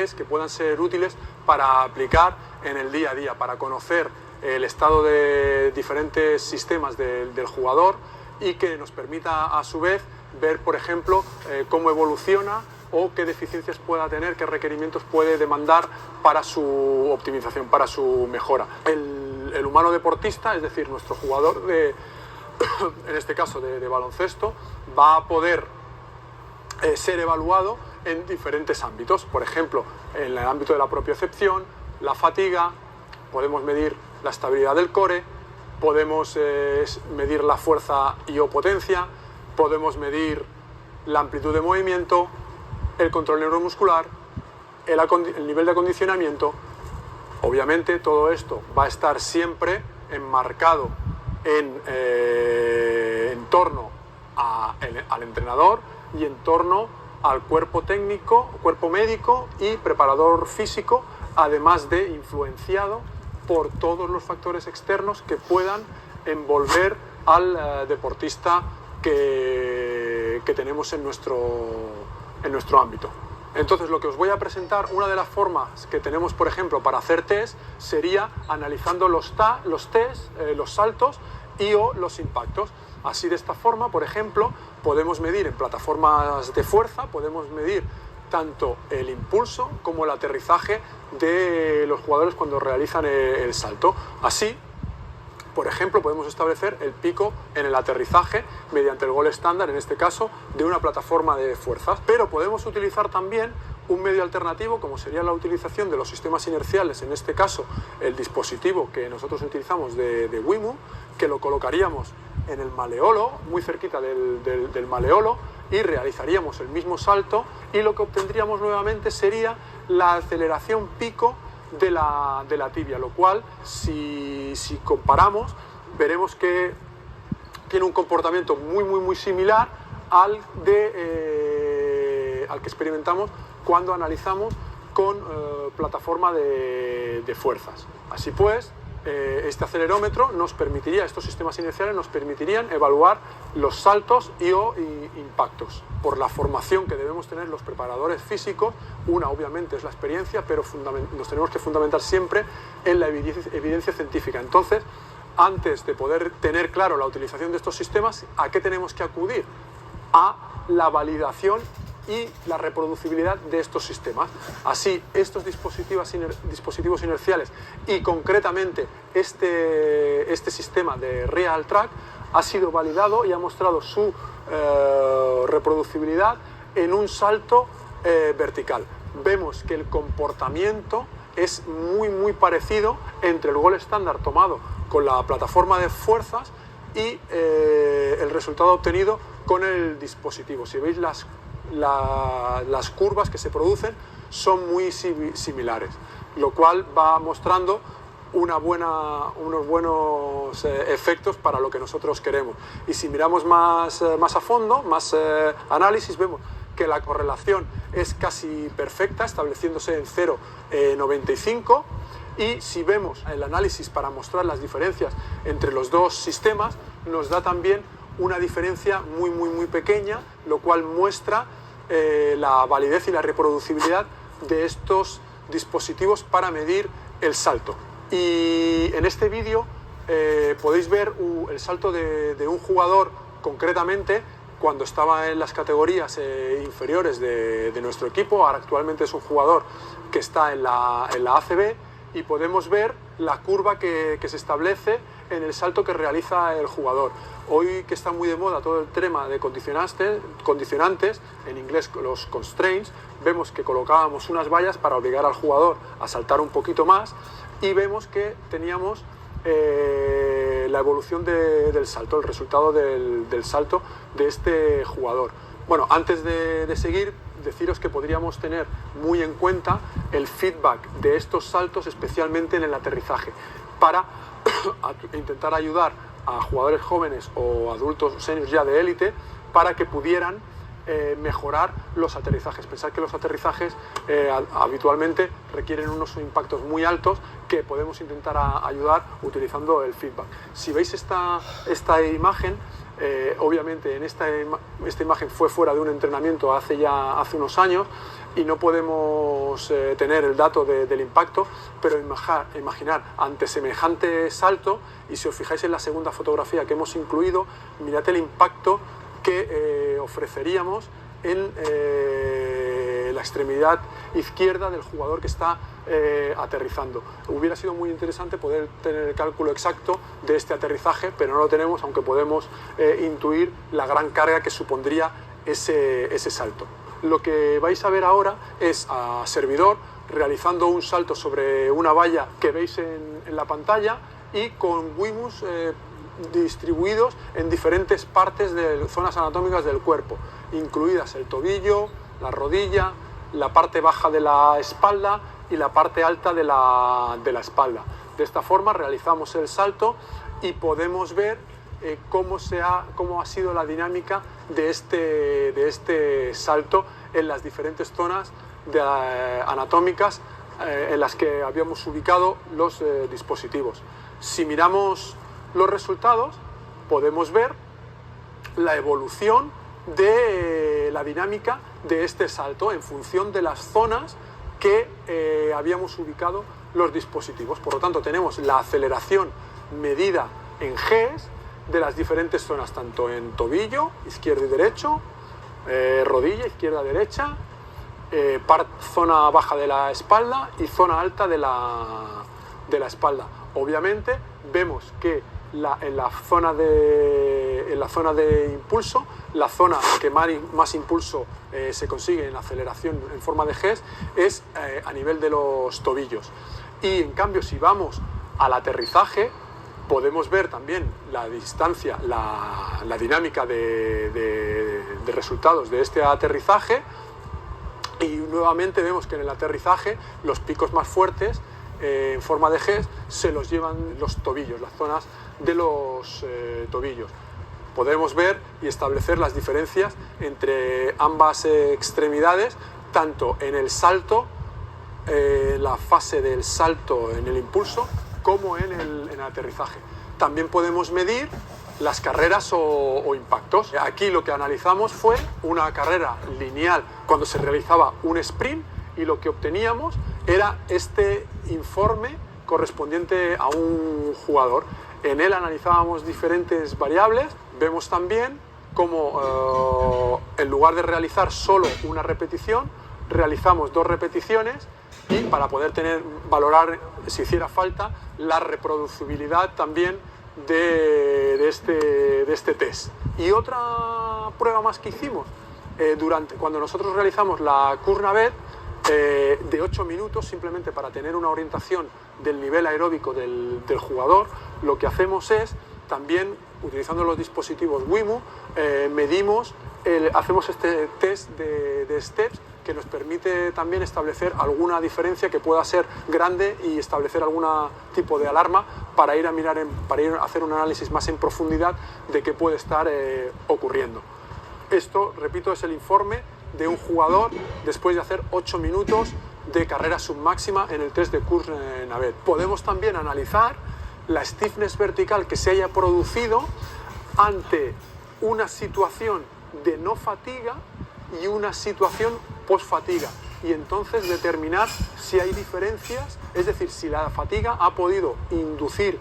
test que puedan ser útiles para aplicar en el día a día, para conocer el estado de diferentes sistemas del jugador y que nos permita a su vez ver, por ejemplo, cómo evoluciona o qué deficiencias pueda tener, qué requerimientos puede demandar para su optimización, para su mejora. El humano deportista, es decir, nuestro jugador en este caso de baloncesto, va a poder ser evaluado en diferentes ámbitos. Por ejemplo, en el ámbito de la propiocepción, la fatiga, podemos medir la estabilidad del core, podemos medir la fuerza y o potencia, podemos medir la amplitud de movimiento, el control neuromuscular, el nivel de acondicionamiento. Obviamente todo esto va a estar siempre enmarcado en torno al entrenador y en torno al cuerpo técnico, cuerpo médico y preparador físico, además de influenciado por todos los factores externos que puedan envolver al deportista que tenemos en nuestro ámbito. Entonces, lo que os voy a presentar, una de las formas que tenemos, por ejemplo, para hacer test, sería analizando los test, los saltos y o los impactos. Así, de esta forma, por ejemplo, podemos medir en plataformas de fuerza, podemos medir tanto el impulso como el aterrizaje de los jugadores cuando realizan el salto. Así, por ejemplo, podemos establecer el pico en el aterrizaje mediante el gol estándar, en este caso, de una plataforma de fuerzas. Pero podemos utilizar también un medio alternativo, como sería la utilización de los sistemas inerciales, en este caso, el dispositivo que nosotros utilizamos de WIMU, que lo colocaríamos en el maleolo, muy cerquita del maleolo, y realizaríamos el mismo salto, y lo que obtendríamos nuevamente sería la aceleración pico de la tibia, lo cual, si comparamos, veremos que tiene un comportamiento muy similar al que experimentamos cuando analizamos con plataforma de fuerzas. Así pues, este acelerómetro estos sistemas inerciales nos permitirían evaluar los saltos y o impactos. Por la formación que debemos tener los preparadores físicos, una obviamente es la experiencia, pero nos tenemos que fundamentar siempre en la evidencia científica. Entonces, antes de poder tener claro la utilización de estos sistemas, ¿a qué tenemos que acudir? A la validación y la reproducibilidad de estos sistemas. Así, estos dispositivos inerciales y concretamente este sistema de Real Track ha sido validado y ha mostrado su reproducibilidad en un salto vertical. Vemos que el comportamiento es muy parecido entre el gol estándar tomado con la plataforma de fuerzas y el resultado obtenido con el dispositivo. Si veis las curvas que se producen son muy similares, lo cual va mostrando unos buenos efectos para lo que nosotros queremos. Y si miramos más a fondo, más análisis, vemos que la correlación es casi perfecta, estableciéndose en 0,95, y si vemos el análisis para mostrar las diferencias entre los dos sistemas, nos da también una diferencia muy pequeña, lo cual muestra la validez y la reproducibilidad de estos dispositivos para medir el salto. Y en este vídeo podéis ver el salto de un jugador concretamente cuando estaba en las categorías inferiores de nuestro equipo. Ahora actualmente es un jugador que está en la ACB, y podemos ver la curva que se establece en el salto que realiza el jugador. Hoy, que está muy de moda todo el tema de condicionantes, en inglés los constraints, vemos que colocábamos unas vallas para obligar al jugador a saltar un poquito más, y vemos que teníamos la evolución del salto, el resultado del salto de este jugador. Bueno, antes de seguir, deciros que podríamos tener muy en cuenta el feedback de estos saltos, especialmente en el aterrizaje, para intentar ayudar a jugadores jóvenes o adultos seniors ya de élite para que pudieran mejorar los aterrizajes. Pensad que los aterrizajes habitualmente requieren unos impactos muy altos que podemos intentar ayudar utilizando el feedback. Si veis esta imagen, Obviamente esta imagen fue fuera de un entrenamiento hace unos años y no podemos tener el dato del impacto, pero imaginar ante semejante salto, y si os fijáis en la segunda fotografía que hemos incluido, mirad el impacto que ofreceríamos en la extremidad izquierda del jugador que está aterrizando. Hubiera sido muy interesante poder tener el cálculo exacto de este aterrizaje, pero no lo tenemos, aunque podemos intuir la gran carga que supondría ese salto. Lo que vais a ver ahora es a servidor realizando un salto sobre una valla que veis en la pantalla y con Wimus distribuidos en diferentes partes de zonas anatómicas del cuerpo, incluidas el tobillo, la rodilla, la parte baja de la espalda y la parte alta de la espalda. De esta forma realizamos el salto y podemos ver cómo ha sido la dinámica de este salto en las diferentes zonas anatómicas en las que habíamos ubicado los dispositivos. Si miramos los resultados, podemos ver la evolución de la dinámica de este salto en función de las zonas que habíamos ubicado los dispositivos. Por lo tanto, tenemos la aceleración medida en Gs de las diferentes zonas, tanto en tobillo, izquierdo y derecho, rodilla, izquierda, derecha, zona baja de la espalda y zona alta de la espalda. Obviamente vemos que en la zona de impulso, la zona que más impulso se consigue en aceleración en forma de Gs es a nivel de los tobillos. Y en cambio, si vamos al aterrizaje, podemos ver también la distancia, la dinámica de resultados de este aterrizaje, y nuevamente vemos que en el aterrizaje los picos más fuertes en forma de Gs se los llevan los tobillos, las zonas de los tobillos. Podemos ver y establecer las diferencias entre ambas extremidades, tanto en el salto, la fase del salto en el impulso, como en el aterrizaje. También podemos medir las carreras o impactos. Aquí lo que analizamos fue una carrera lineal cuando se realizaba un sprint, y lo que obteníamos era este informe correspondiente a un jugador. En él analizábamos diferentes variables. Vemos también cómo en lugar de realizar solo una repetición, realizamos 2 repeticiones, y para poder valorar, si hiciera falta, la reproducibilidad también de este test. Y otra prueba más que hicimos, cuando nosotros realizamos la Course-Navette, de 8 minutos, simplemente para tener una orientación del nivel aeróbico del jugador, lo que hacemos es, también utilizando los dispositivos Wimu, hacemos este test de steps, que nos permite también establecer alguna diferencia que pueda ser grande y establecer algún tipo de alarma para ir a hacer un análisis más en profundidad de qué puede estar ocurriendo. Esto, repito, es el informe de un jugador después de hacer 8 minutos de carrera submáxima en el test de Course-Navette. Podemos también analizar la stiffness vertical que se haya producido ante una situación de no fatiga y una situación post-fatiga, y entonces determinar si hay diferencias, es decir, si la fatiga ha podido inducir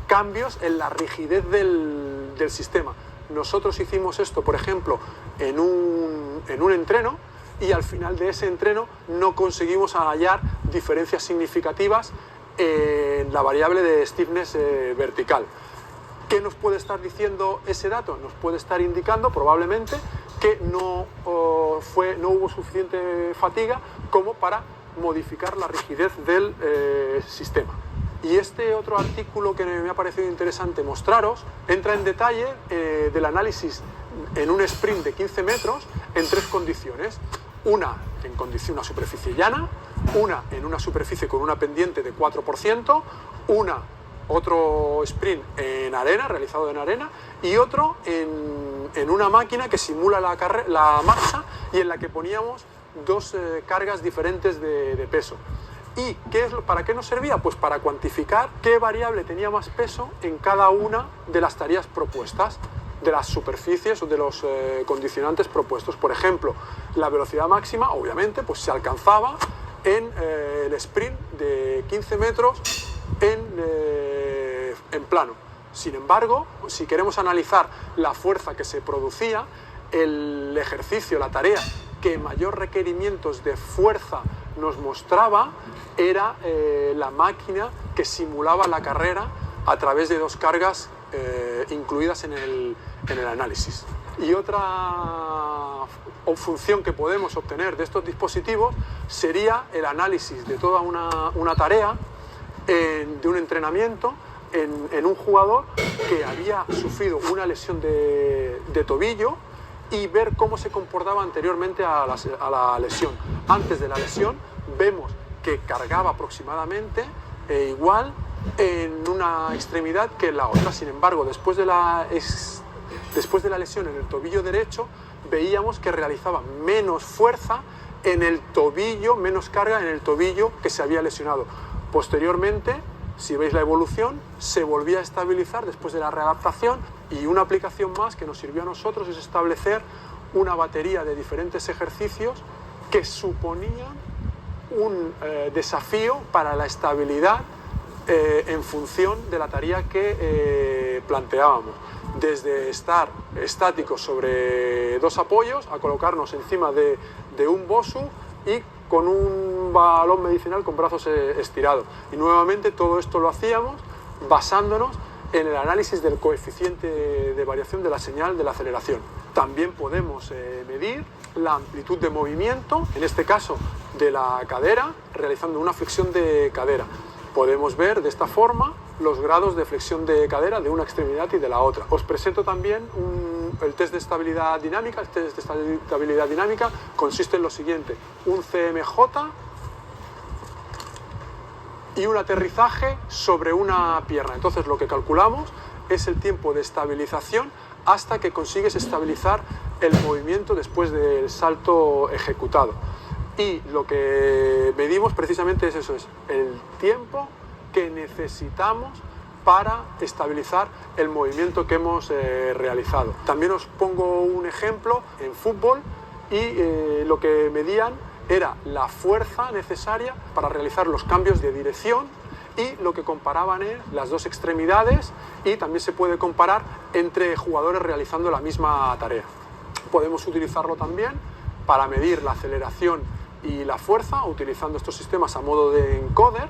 cambios en la rigidez del sistema. Nosotros hicimos esto, por ejemplo, en un entreno, y al final de ese entreno no conseguimos hallar diferencias significativas en la variable de stiffness vertical. ¿Qué nos puede estar diciendo ese dato? Nos puede estar indicando probablemente que no hubo suficiente fatiga como para modificar la rigidez del sistema. Y este otro artículo que me ha parecido interesante mostraros entra en detalle del análisis en un sprint de 15 metros en 3 condiciones. Una en una superficie llana, una en una superficie con una pendiente de 4%, otro sprint en arena, realizado en arena, y otro en una máquina que simula la marcha y en la que poníamos 2 cargas diferentes de peso. ¿Y para qué nos servía? Pues para cuantificar qué variable tenía más peso en cada una de las tareas propuestas. de las superficies o de los condicionantes propuestos. Por ejemplo, la velocidad máxima, obviamente, pues se alcanzaba en el sprint de 15 metros en plano. Sin embargo, si queremos analizar la fuerza que se producía, el ejercicio, la tarea que mayor requerimientos de fuerza nos mostraba era la máquina que simulaba la carrera a través de dos cargas incluidas en el análisis. Y otra función que podemos obtener de estos dispositivos sería el análisis de toda una tarea de un entrenamiento en un jugador que había sufrido una lesión de tobillo y ver cómo se comportaba anteriormente a la lesión. Antes de la lesión vemos que cargaba aproximadamente igual en una extremidad que en la otra. Sin embargo, después de la lesión en el tobillo derecho, veíamos que realizaba menos fuerza en el tobillo, menos carga en el tobillo que se había lesionado. Posteriormente, si veis la evolución, se volvía a estabilizar después de la readaptación, y una aplicación más que nos sirvió a nosotros es establecer una batería de diferentes ejercicios que suponían un desafío para la estabilidad en función de la tarea que planteábamos. Desde estar estáticos sobre dos apoyos a colocarnos encima de un bosu y con un balón medicinal con brazos estirados. Y nuevamente todo esto lo hacíamos basándonos en el análisis del coeficiente de variación de la señal de la aceleración. También podemos medir la amplitud de movimiento, en este caso de la cadera, realizando una flexión de cadera. Podemos ver de esta forma los grados de flexión de cadera de una extremidad y de la otra. Os presento también el test de estabilidad dinámica. El test de estabilidad dinámica consiste en lo siguiente: un CMJ y un aterrizaje sobre una pierna. Entonces lo que calculamos es el tiempo de estabilización hasta que consigues estabilizar el movimiento después del salto ejecutado. Y lo que medimos precisamente es eso, es el tiempo que necesitamos para estabilizar el movimiento que hemos realizado. También os pongo un ejemplo en fútbol y lo que medían era la fuerza necesaria para realizar los cambios de dirección, y lo que comparaban es las dos extremidades, y también se puede comparar entre jugadores realizando la misma tarea. Podemos utilizarlo también para medir la aceleración y la fuerza utilizando estos sistemas a modo de encoder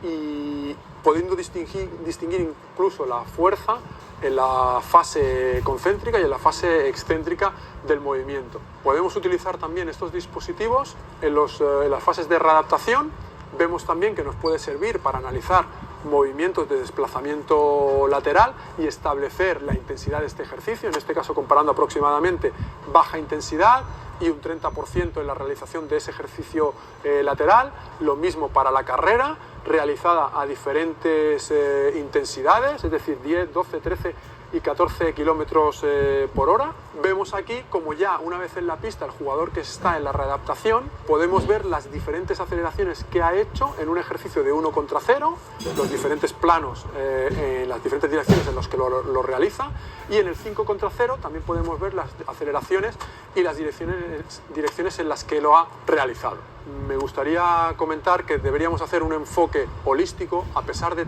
y pudiendo distinguir incluso la fuerza en la fase concéntrica y en la fase excéntrica del movimiento. Podemos utilizar también estos dispositivos en las fases de readaptación. Vemos también que nos puede servir para analizar movimientos de desplazamiento lateral y establecer la intensidad de este ejercicio, en este caso comparando aproximadamente baja intensidad y un 30% en la realización de ese ejercicio lateral. Lo mismo para la carrera, realizada a diferentes intensidades, es decir, 10, 12, 13 y 14 kilómetros por hora. Vemos aquí como ya una vez en la pista el jugador que está en la readaptación, podemos ver las diferentes aceleraciones que ha hecho en un ejercicio de 1 contra 0, los diferentes planos en las diferentes direcciones en las que lo realiza, y en el 5 contra 0 también podemos ver las aceleraciones y las direcciones en las que lo ha realizado. Me gustaría comentar que deberíamos hacer un enfoque holístico. A pesar de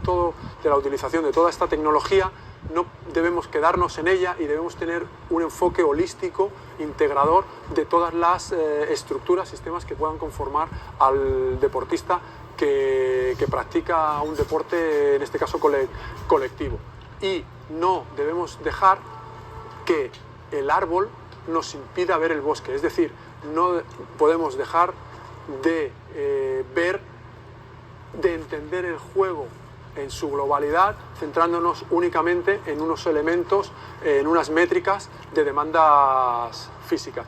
la utilización de toda esta tecnología, no debemos quedarnos en ella y debemos tener un enfoque holístico, integrador de todas las estructuras, sistemas que puedan conformar al deportista que practica un deporte, en este caso colectivo. Y no debemos dejar que el árbol nos impida ver el bosque, es decir, no podemos dejar de entender el juego en su globalidad, centrándonos únicamente en unos elementos, en unas métricas de demandas físicas.